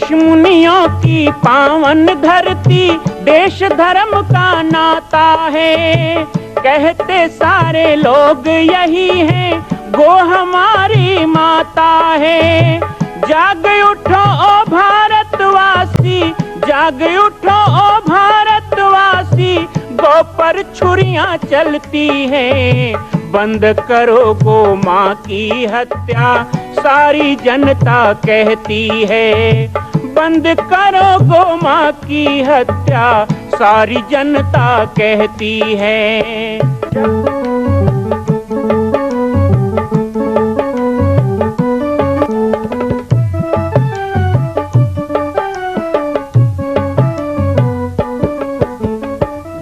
ऋषि मुनियों की पावन धरती, देश धर्म का नाता है। कहते सारे लोग यही हैं, गो हमारी माता है। जाग उठो ओ भारतवासी, जाग उठो ओ भारतवासी, गो पर छुरियां चलती हैं। बंद करो गो माँ की हत्या, सारी जनता कहती है। बंद करो गो माँ की हत्या, सारी जनता कहती है।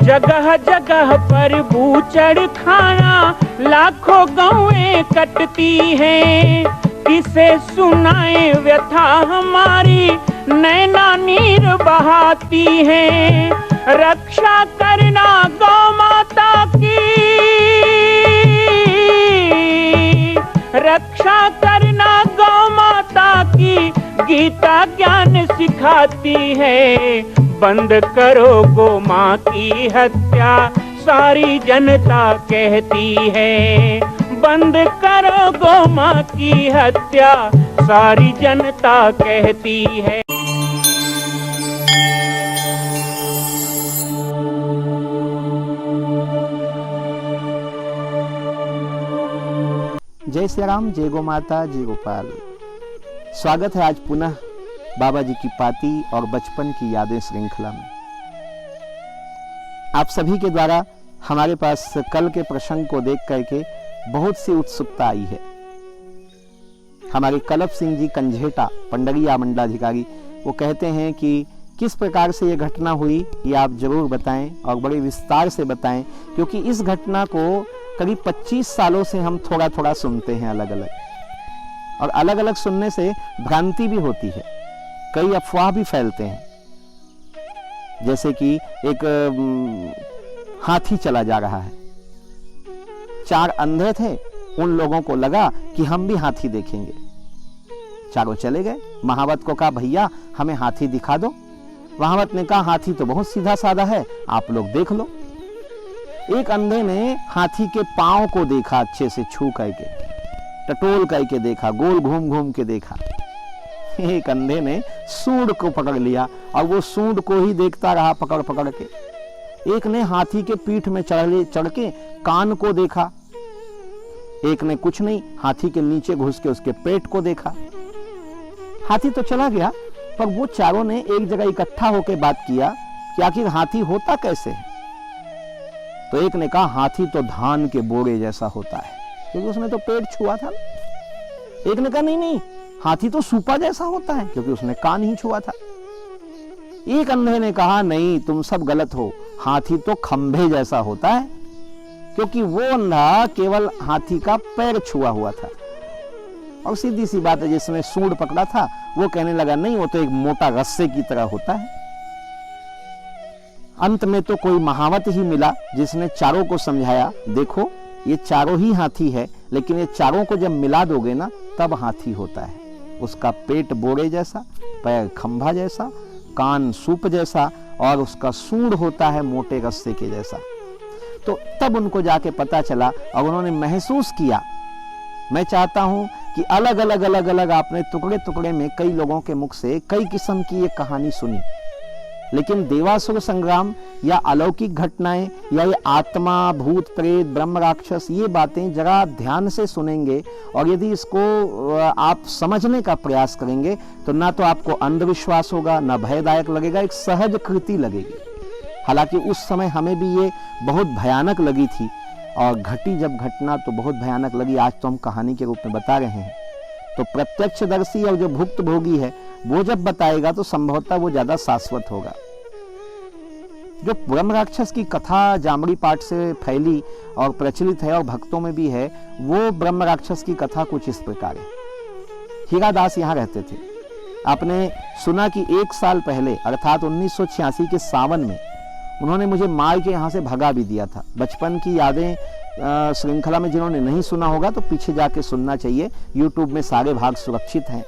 जगह जगह पर बूचड़ खाना, लाखों गौएं कटती हैं। किसे सुनाए व्यथा हमारी, नैना नीर बहाती हैं। रक्षा करना गौ माता की, रक्षा करना गौ माता की, गीता ज्ञान सिखाती है। बंद करो गो माँ की हत्या, सारी जनता कहती है। बंद करो गो माँ की हत्या, सारी जनता कहती है। जय श्री राम, जय गो माता, जय गोपाल। स्वागत है आज पुनः बाबा जी की पाती और बचपन की यादें श्रृंखला में। आप सभी के द्वारा हमारे पास कल के प्रसंग को देख करके बहुत सी उत्सुकता आई है। हमारे कलप सिंह जी कंझेटा पंडरिया मंडलाधिकारी, वो कहते हैं कि किस प्रकार से ये घटना हुई ये आप जरूर बताएं और बड़े विस्तार से बताएं, क्योंकि इस घटना को करीब 25 सालों से हम थोड़ा थोड़ा सुनते हैं अलग अलग, और अलग अलग सुनने से भ्रांति भी होती है, कई अफवाह भी फैलते हैं। जैसे कि एक हाथी चला जा रहा है, 4 अंधे थे, उन लोगों को लगा कि हम भी हाथी देखेंगे, चारों चले गए। महावत को कहा भैया हमें हाथी दिखा दो। महावत ने कहा हाथी तो बहुत सीधा साधा है, आप लोग देख लो। एक अंधे ने हाथी के पांव को देखा, अच्छे से छू करके, टटोल करके देखा, गोल घूम घूम के देखा। एक अंधे ने सूंड को पकड़ लिया और वो सूंड को ही देखता रहा पकड़ पकड़ के। एक ने हाथी के पीठ में चढ़ के कान को देखा। एक ने कुछ नहीं, हाथी के नीचे घुस के उसके पेट को देखा। हाथी तो चला गया, पर वो चारों ने एक जगह इकट्ठा होकर बात किया कि आखिर हाथी होता कैसे है। तो एक ने कहा हाथी तो धान के बोरे जैसा होता है, क्योंकि उसने तो पेट छुआ था। एक ने कहा नहीं नहीं, हाथी तो सूपा जैसा होता है, क्योंकि उसने कान ही छुआ था। एक अंधे ने कहा नहीं तुम सब गलत हो, हाथी तो खंभे जैसा होता है, क्योंकि वो अंधा केवल हाथी का पैर छुआ हुआ था। और सीधी सी बात है, जिसने सूंड पकड़ा था वो कहने लगा नहीं वो तो एक मोटा रस्से की तरह होता है। अंत में तो कोई महावत ही मिला जिसने चारों को समझाया देखो ये चारों ही हाथी है, लेकिन ये चारों को जब मिला दोगे ना तब हाथी होता है। उसका पेट बोरे जैसा, पैर खंभा जैसा, कान सूप जैसा, और उसका सूंड होता है मोटे रस्से के जैसा। तो तब उनको जाके पता चला और उन्होंने महसूस किया। मैं चाहता हूं कि अलग अलग आपने टुकड़े टुकड़े में कई लोगों के मुख से कई किस्म की ये कहानी सुनी, लेकिन देवासुर संग्राम या अलौकिक घटनाएं या ये आत्मा, भूत प्रेत, ब्रह्म राक्षस, ये बातें जरा ध्यान से सुनेंगे और यदि इसको आप समझने का प्रयास करेंगे तो ना तो आपको अंधविश्वास होगा, ना भयदायक लगेगा, एक सहज कृति लगेगी। हालांकि उस समय हमें भी ये बहुत भयानक लगी थी और घटी जब घटना तो बहुत भयानक लगी। आज तो हम कहानी के रूप में बता रहे हैं, तो प्रत्यक्षदर्शी और जो भुक्त भोगी है वो जब बताएगा तो संभवतः वो ज्यादा शाश्वत होगा। जो ब्रह्म राक्षस की कथा जामड़ी पाठ से फैली और प्रचलित है और भक्तों में भी है, वो ब्रह्म राक्षस की कथा कुछ इस प्रकार है। हीरादास यहाँ रहते थे। आपने सुना कि 1 साल पहले अर्थात 1986 के सावन में उन्होंने मुझे मार के यहाँ से भगा भी दिया था। बचपन की यादें श्रृंखला में जिन्होंने नहीं सुना होगा तो पीछे जाके सुनना चाहिए, YouTube में सारे भाग सुरक्षित हैं।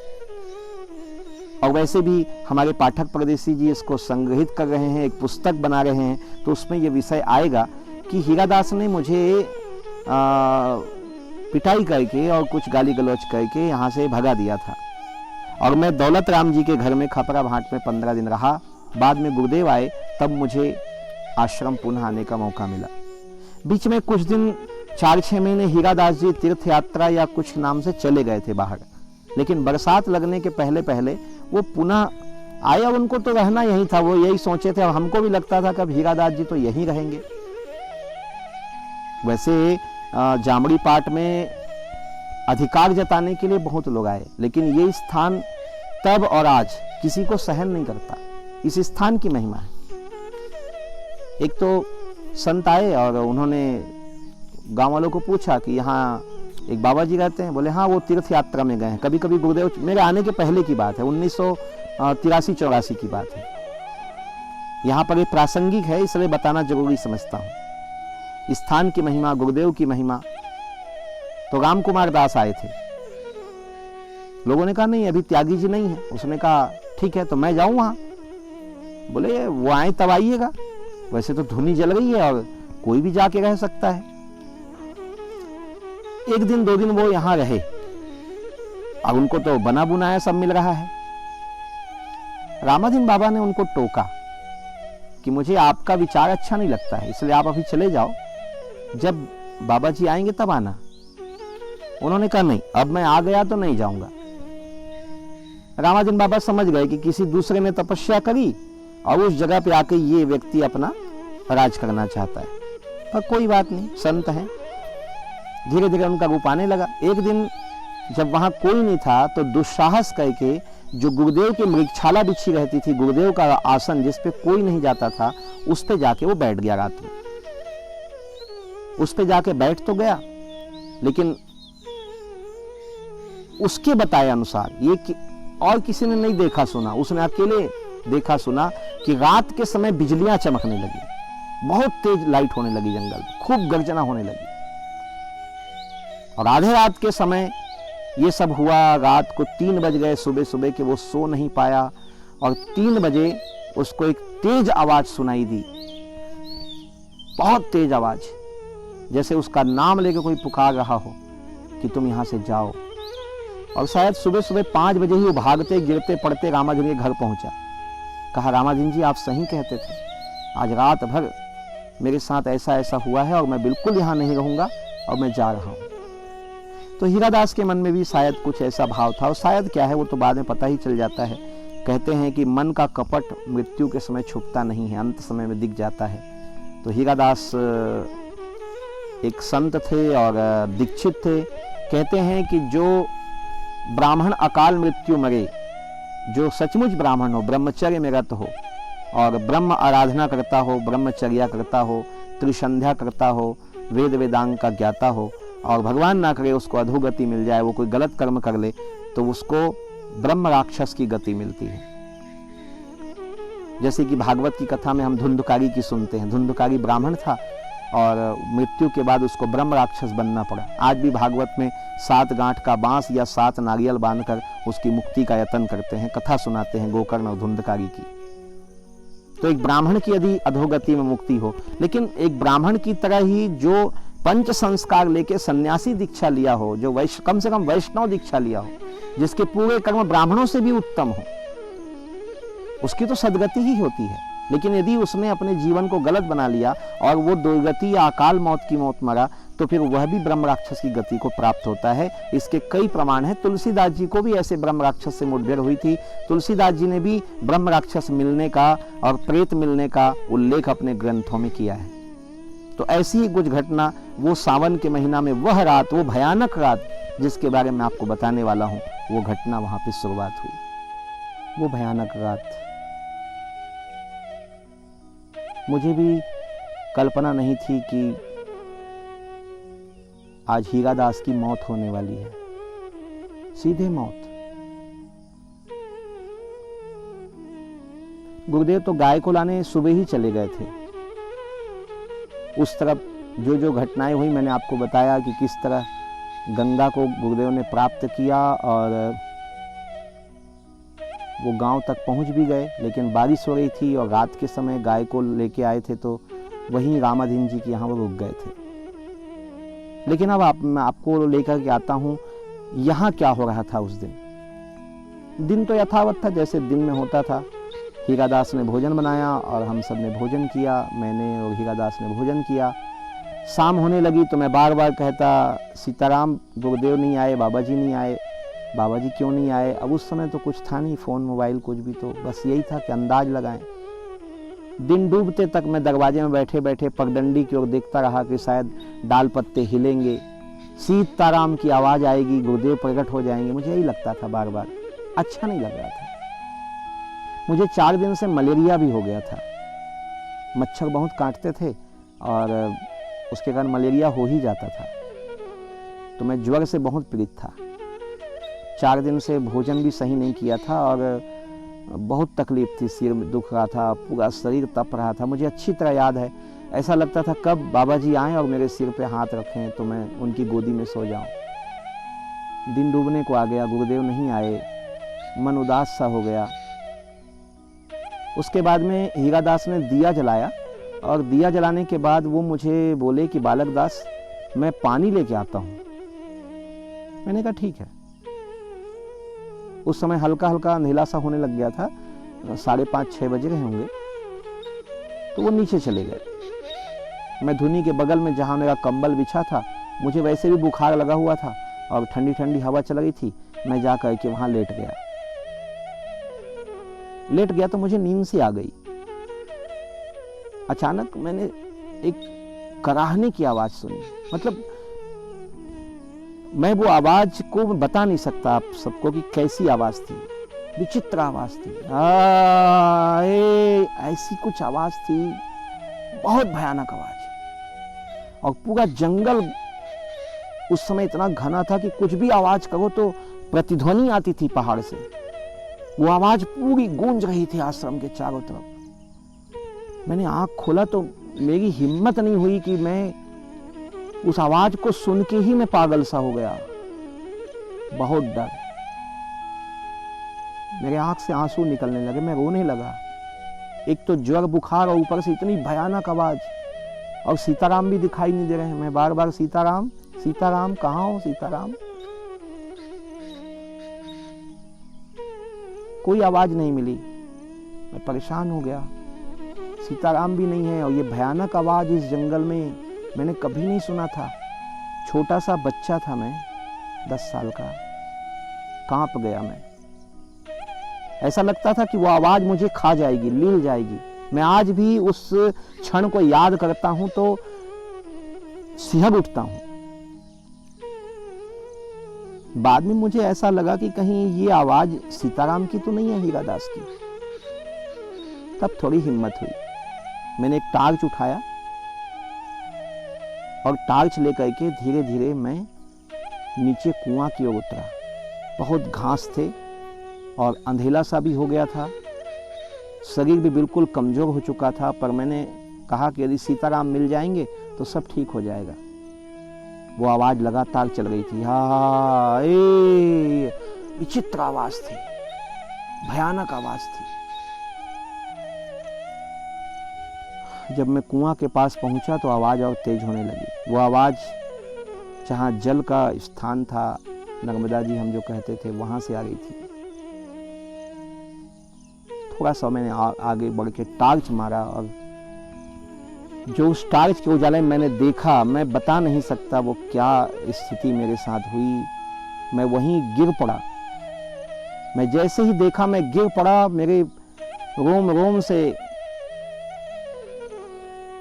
और वैसे भी हमारे पाठक परदेसी जी इसको संग्रहित कर रहे हैं, एक पुस्तक बना रहे हैं, तो उसमें ये विषय आएगा कि हीरादास ने मुझे पिटाई करके और कुछ गाली गलौज करके यहाँ से भगा दिया था और मैं दौलत राम जी के घर में खपरा भाट में 15 दिन रहा। बाद में गुरुदेव आए, तब मुझे आश्रम पुनः आने का मौका मिला। बीच में कुछ दिन 4-6 महीने हीरादास जी तीर्थ यात्रा या कुछ नाम से चले गए थे बाहर, लेकिन बरसात लगने के पहले पहले वो पुनः आए और उनको तो रहना यही था, वो यही सोचे थे और हमको भी लगता था कि हीरादास जी तो यहीं रहेंगे। वैसे जामड़ी पाट में अधिकार जताने के लिए बहुत लोग आए, लेकिन ये स्थान तब और आज किसी को सहन नहीं करता। इस स्थान की महिमा है। एक तो संत आए और उन्होंने गांव वालों को पूछा कि यहाँ एक बाबा जी रहते हैं। बोले हाँ, वो तीर्थ यात्रा में गए हैं। कभी कभी गुरुदेव, मेरे आने के पहले की बात है, 1983-84 की बात है। यहाँ पर एक प्रासंगिक है, इसलिए बताना जरूरी समझता हूँ। स्थान की महिमा, गुरुदेव की महिमा। तो राम कुमार दास आए थे। लोगों ने कहा नहीं, अभी त्यागी जी नहीं है। उसने कहा ठीक है, तो मैं जाऊं वहां। बोले वो आए तब आइएगा, वैसे तो धुनी जल गई है और कोई भी जाके रह सकता है। 1 दिन 2 दिन वो यहां रहे। अब उनको तो बना बुनाया सब मिल रहा है। रामाधीन बाबा ने उनको टोका कि मुझे आपका विचार अच्छा नहीं लगता है, इसलिए आप अभी चले जाओ, जब बाबा जी आएंगे तब आना। उन्होंने कहा नहीं, अब मैं आ गया तो नहीं जाऊंगा। रामाधीन बाबा समझ गए कि किसी दूसरे ने तपस्या करी और उस जगह पे आके ये व्यक्ति अपना राज करना चाहता है। पर कोई बात नहीं, संत हैं। धीरे धीरे उनका रूप आने लगा। एक दिन जब वहां कोई नहीं था तो दुस्साहस करके जो गुरुदेव की मृगशाला बिछी रहती थी, गुरुदेव का आसन जिस पे कोई नहीं जाता था, उस पे जाके वो बैठ गया रात में। उस पे जाके बैठ तो गया, लेकिन उसके बताए अनुसार ये और किसी ने नहीं देखा सुना, उसने अकेले देखा सुना कि रात के समय बिजलियां चमकने लगी, बहुत तेज लाइट होने लगी, जंगल में खूब गर्जना होने लगी। और आधे रात के समय ये सब हुआ। रात को 3 बज गए सुबह सुबह के, वो सो नहीं पाया और 3 बजे उसको एक तेज आवाज सुनाई दी, बहुत तेज आवाज, जैसे उसका नाम लेकर कोई पुकार रहा हो कि तुम यहां से जाओ। और शायद सुबह सुबह 5 बजे ही वो भागते गिरते पड़ते रामाधीन के घर पहुंचा। कहा रामाधीन जी, आप सही कहते थे, आज रात भर मेरे साथ ऐसा ऐसा हुआ है और मैं बिल्कुल यहाँ नहीं रहूंगा और मैं जा रहा हूँ। तो हीरादास के मन में भी शायद कुछ ऐसा भाव था, और शायद क्या है वो तो बाद में पता ही चल जाता है। कहते हैं कि मन का कपट मृत्यु के समय छुपता नहीं है, अंत समय में दिख जाता है। तो हीरादास एक संत थे और दीक्षित थे। कहते हैं कि जो ब्राह्मण अकाल मृत्यु मरे, जो सचमुच ब्राह्मण हो, ब्रह्मचर्य में रत हो और ब्रह्म आराधना करता हो, ब्रह्मचर्या करता हो, त्रिसंध्या करता हो, वेद वेदांग का ज्ञाता हो, और भगवान ना करे उसको अधोगति मिल जाए, वो कोई गलत कर्म कर ले, तो उसको ब्रह्म राक्षस की गति मिलती है। जैसे कि भागवत की कथा में हम धुंधकारी की सुनते हैं। धुंधकारी ब्राह्मण था और मृत्यु के बाद उसको ब्रह्म राक्षस बनना पड़ा। आज भी भागवत में 7 गांठ का बांस या 7 नारियल बांधकर उसकी मुक्ति का यत्न करते हैं, कथा सुनाते हैं गोकर्ण और धुंधकारी की। तो एक ब्राह्मण की यदि अधोगति में मुक्ति हो, लेकिन एक ब्राह्मण की तरह ही जो पंच संस्कार लेके सन्यासी दीक्षा लिया हो, जो कम से कम वैष्णव दीक्षा लिया हो, जिसके पूरे कर्म ब्राह्मणों से भी उत्तम हो, उसकी तो सदगति ही होती है। लेकिन यदि उसने अपने जीवन को गलत बना लिया और वो दुर्गति या अकाल मौत की मौत मरा, तो फिर वह भी ब्रह्म राक्षस की गति को प्राप्त होता है। इसके कई प्रमाण हैं। तुलसीदास जी को भी ऐसे ब्रह्म राक्षस से मुठभेड़ हुई थी। तुलसीदास जी ने भी ब्रह्म राक्षस मिलने का और प्रेत मिलने का उल्लेख अपने ग्रंथों में किया है। तो ऐसी ही कुछ घटना वो सावन के महीना में, वह रात, वो भयानक रात जिसके बारे में आपको बताने वाला हूं, वो घटना वहां पे शुरुआत हुई। वो भयानक रात मुझे भी कल्पना नहीं थी कि आज हीरादास की मौत होने वाली है, सीधे मौत। गुरुदेव तो गाय को लाने सुबह ही चले गए थे। उस तरफ जो जो घटनाएं हुई मैंने आपको बताया कि किस तरह गंगा को गुरुदेव ने प्राप्त किया और वो गांव तक पहुंच भी गए, लेकिन बारिश हो रही थी और रात के समय गाय को लेके आए थे तो वहीं रामाधीन जी के यहाँ वो रुक गए थे। लेकिन अब मैं आपको लेकर के आता हूँ यहाँ क्या हो रहा था उस दिन। दिन तो यथावत था जैसे दिन में होता था। हीरादास ने भोजन बनाया और हम सब ने भोजन किया, मैंने और हीरादास ने भोजन किया। शाम होने लगी तो मैं बार बार कहता, सीताराम गुरुदेव नहीं आए, बाबा जी नहीं आए, बाबा जी क्यों नहीं आए। अब उस समय तो कुछ था नहीं, फ़ोन मोबाइल कुछ भी, तो बस यही था कि अंदाज लगाएं। दिन डूबते तक मैं दरवाजे में बैठे बैठे पगडंडी की ओर देखता रहा कि शायद डाल पत्ते हिलेंगे, सीताराम की आवाज़ आएगी, गुरुदेव प्रकट हो जाएंगे। मुझे यही लगता था बार बार, अच्छा नहीं लग रहा था। मुझे 4 दिन से मलेरिया भी हो गया था, मच्छर बहुत काटते थे और उसके कारण मलेरिया हो ही जाता था, तो मैं ज्वर से बहुत पीड़ित था। 4 दिन से भोजन भी सही नहीं किया था और बहुत तकलीफ थी, सिर में दुख रहा था, पूरा शरीर तप रहा था। मुझे अच्छी तरह याद है, ऐसा लगता था कब बाबा जी आएँ और मेरे सिर पे हाथ रखें तो मैं उनकी गोदी में सो जाऊं। दिन डूबने को आ गया, गुरुदेव नहीं आए, मन उदास सा हो गया। उसके बाद में हीरादास ने दिया जलाया और दिया जलाने के बाद वो मुझे बोले कि बालक दास मैं पानी लेके आता हूँ। मैंने कहा ठीक है। उस समय हल्का हल्का अंधेला सा होने लग गया था, 5:30-6 बजे रहे होंगे, तो वो नीचे चले गए। मैं धुनी के बगल में जहाँ मेरा कंबल बिछा था, मुझे वैसे भी बुखार लगा हुआ था और ठंडी ठंडी हवा चल रही थी, मैं जा कर के वहाँ लेट गया तो मुझे नींद सी आ गई। अचानक मैंने एक कराहने की आवाज सुनी, मतलब मैं वो आवाज को बता नहीं सकता आप सबको कि कैसी आवाज थी, विचित्र आवाज थी। ऐसी कुछ आवाज थी, बहुत भयानक आवाज। और पूरा जंगल उस समय इतना घना था कि कुछ भी आवाज करो तो प्रतिध्वनि आती थी पहाड़ से। वो आवाज पूरी गूंज रही थी आश्रम के चारों तरफ। मैंने आंख खोला तो मेरी हिम्मत नहीं हुई कि मैं उस आवाज को सुन के ही मैं पागल सा हो गया। बहुत डर, मेरे आंख से आंसू निकलने लगे, मैं रोने लगा। एक तो ज्वर बुखार और ऊपर से इतनी भयानक आवाज, और सीताराम भी दिखाई नहीं दे रहे हैं। मैं बार बार सीताराम सीताराम कहाँ हो सीताराम, कोई आवाज नहीं मिली। मैं परेशान हो गया, सीताराम भी नहीं है और ये भयानक आवाज इस जंगल में मैंने कभी नहीं सुना था। छोटा सा बच्चा था मैं, 10 साल का, कांप गया मैं। ऐसा लगता था कि वो आवाज मुझे खा जाएगी, लील जाएगी। मैं आज भी उस क्षण को याद करता हूं तो सिहर उठता हूं। बाद में मुझे ऐसा लगा कि कहीं ये आवाज सीताराम की तो नहीं है, हीरादास की। तब थोड़ी हिम्मत हुई, मैंने एक टार्च उठाया और टार्च लेकर के धीरे धीरे मैं नीचे कुआं की ओर उतरा। बहुत घास थे और अंधेला सा भी हो गया था, शरीर भी बिल्कुल कमजोर हो चुका था, पर मैंने कहा कि यदि सीताराम मिल जाएंगे तो सब ठीक हो जाएगा। वो आवाज लगातार चल रही थी, हाँ, विचित्र आवाज थी, भयानक आवाज थी। जब मैं कुआं के पास पहुंचा तो आवाज और तेज होने लगी। वो आवाज जहां जल का स्थान था, नर्मदा जी हम जो कहते थे, वहां से आ रही थी। थोड़ा सा मैंने आगे बढ़ के टार्च मारा और जो उस टार्च के उजाले में मैंने देखा, मैं बता नहीं सकता वो क्या स्थिति मेरे साथ हुई। मैं वहीं गिर पड़ा। मैं जैसे ही देखा मैं गिर पड़ा, मेरे रोम रोम से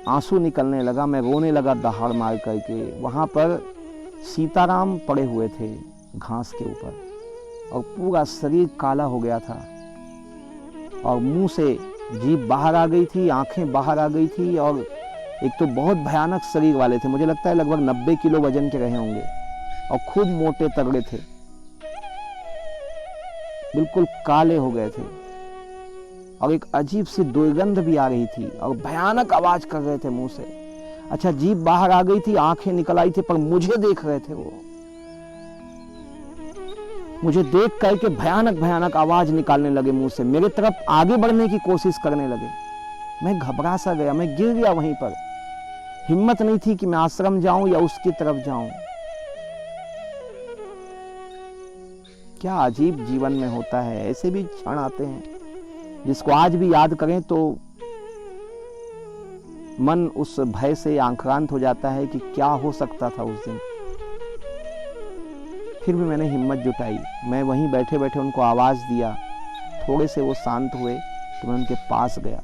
आंसू निकलने लगा। मैं रोने लगा दहाड़ मार करके। वहां पर सीताराम पड़े हुए थे घास के ऊपर और पूरा शरीर काला हो गया था और मुंह से जीभ बाहर आ गई थी, आंखें बाहर आ गई थी और एक तो बहुत भयानक शरीर वाले थे। मुझे लगता है लगभग 90 किलो वजन के रहे होंगे और खूब मोटे तगड़े थे, बिल्कुल काले हो गए थे और एक अजीब सी दुर्गंध भी आ रही थी और भयानक आवाज कर रहे थे मुंह से। अच्छा, जीभ बाहर आ गई थी, आंखें निकल आई थी, पर मुझे देख रहे थे वो। मुझे देख करके भयानक भयानक आवाज निकालने लगे मुंह से, मेरे तरफ आगे बढ़ने की कोशिश करने लगे। मैं घबरा सा गया, मैं गिर गया वहीं पर। हिम्मत नहीं थी कि मैं आश्रम जाऊं या उसकी तरफ जाऊं। क्या अजीब जीवन में होता है, ऐसे भी क्षण आते हैं जिसको आज भी याद करें तो मन उस भय से आक्रांत हो जाता है कि क्या हो सकता था उस दिन। फिर भी मैंने हिम्मत जुटाई, मैं वहीं बैठे बैठे उनको आवाज दिया। थोड़े से वो शांत हुए तो मैं उनके पास गया,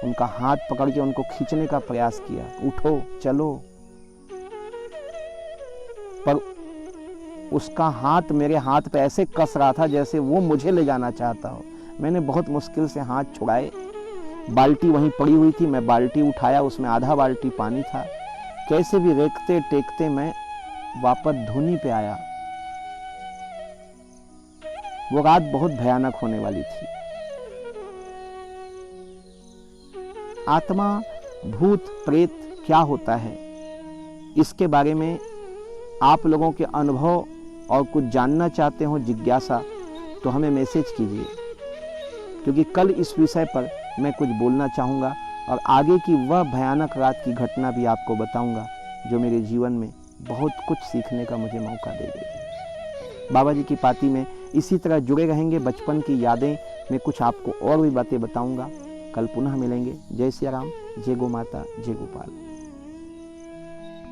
उनका हाथ पकड़ के उनको खींचने का प्रयास किया, उठो चलो। पर उसका हाथ मेरे हाथ पे ऐसे कस रहा था जैसे वो मुझे ले जाना चाहता हो। मैंने बहुत मुश्किल से हाथ छुड़ाए। बाल्टी वहीं पड़ी हुई थी, मैं बाल्टी उठाया, उसमें आधा बाल्टी पानी था। कैसे भी रेखते टेकते मैं वापस धुनी पे आया। वो रात बहुत भयानक होने वाली थी। आत्मा, भूत, प्रेत क्या होता है, इसके बारे में आप लोगों के अनुभव और कुछ जानना चाहते हो, जिज्ञासा, तो हमें मैसेज कीजिए, क्योंकि कल इस विषय पर मैं कुछ बोलना चाहूँगा और आगे की वह भयानक रात की घटना भी आपको बताऊँगा जो मेरे जीवन में बहुत कुछ सीखने का मुझे मौका दे देगी। बाबा जी की पाती में इसी तरह जुड़े रहेंगे। बचपन की यादें में कुछ आपको और भी बातें बताऊँगा। कल पुनः मिलेंगे। जय सिया राम, जय गो माता, जय गोपाल।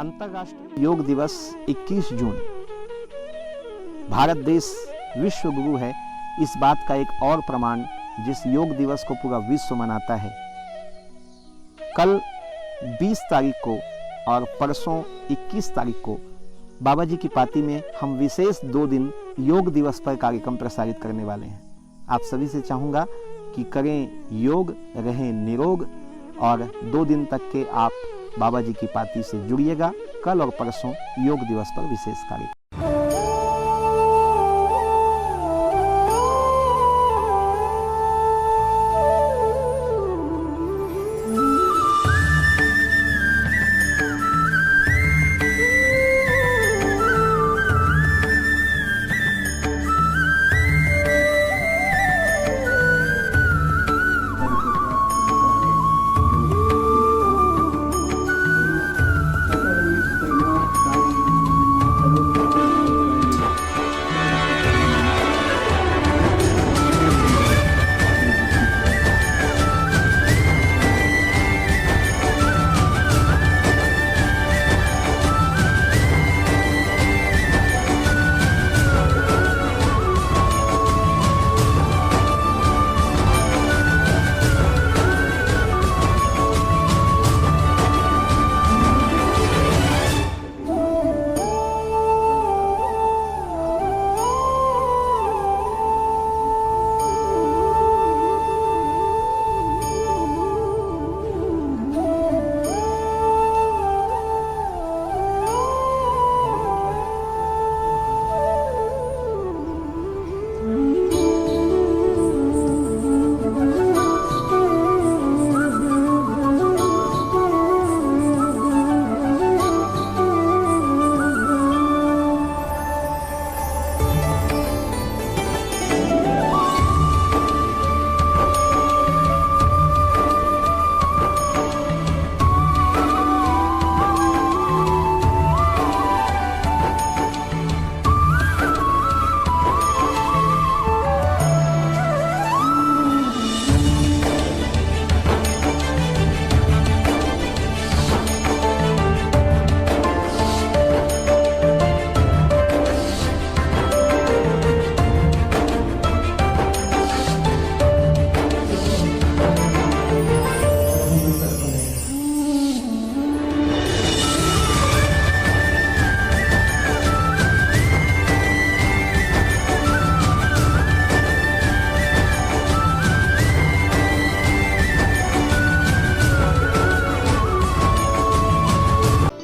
अंतर्राष्ट्रीय योग दिवस 21 जून। भारत देश विश्व गुरु है, इस बात का एक और प्रमाण जिस योग दिवस को पूरा विश्व मनाता है। कल 20 तारीख को और परसों 21 तारीख को बाबा जी की पाती में हम विशेष 2 दिन योग दिवस पर कार्यक्रम प्रसारित करने वाले हैं। आप सभी से चाहूँगा कि करें योग, रहें निरोग और 2 दिन तक के आप बाबा जी की पाती से जुड़िएगा। कल और परसों योग दिवस पर विशेष कार्यक्रम।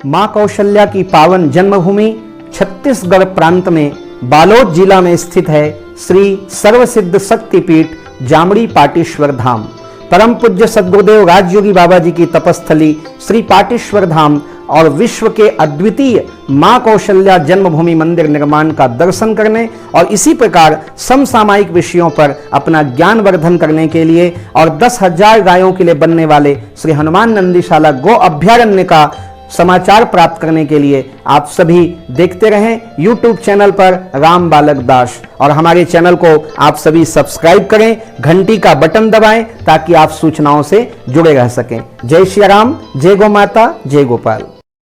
मां कौशल्या की पावन जन्मभूमि छत्तीसगढ़ प्रांत में बालोद जिला में स्थित है श्री सर्वसिद्ध शक्तिपीठ जामड़ी पाटेश्वर धाम। परम पूज्य सद्गुरुदेव राजयोगी बाबा जी की तपस्थली श्री पाटेश्वर धाम और विश्व के अद्वितीय मां कौशल्या जन्मभूमि मंदिर निर्माण का दर्शन करने और इसी प्रकार समसामयिक विषयों पर अपना ज्ञान वर्धन करने के लिए और 10,000 गायों के लिए बनने वाले श्री हनुमान नंदीशाला गो अभ्यारण्य का समाचार प्राप्त करने के लिए आप सभी देखते रहें YouTube चैनल पर राम बालक दास, और हमारे चैनल को आप सभी सब्सक्राइब करें, घंटी का बटन दबाएं ताकि आप सूचनाओं से जुड़े रह सकें। जय श्री राम, जय गौ माता, जय गोपाल।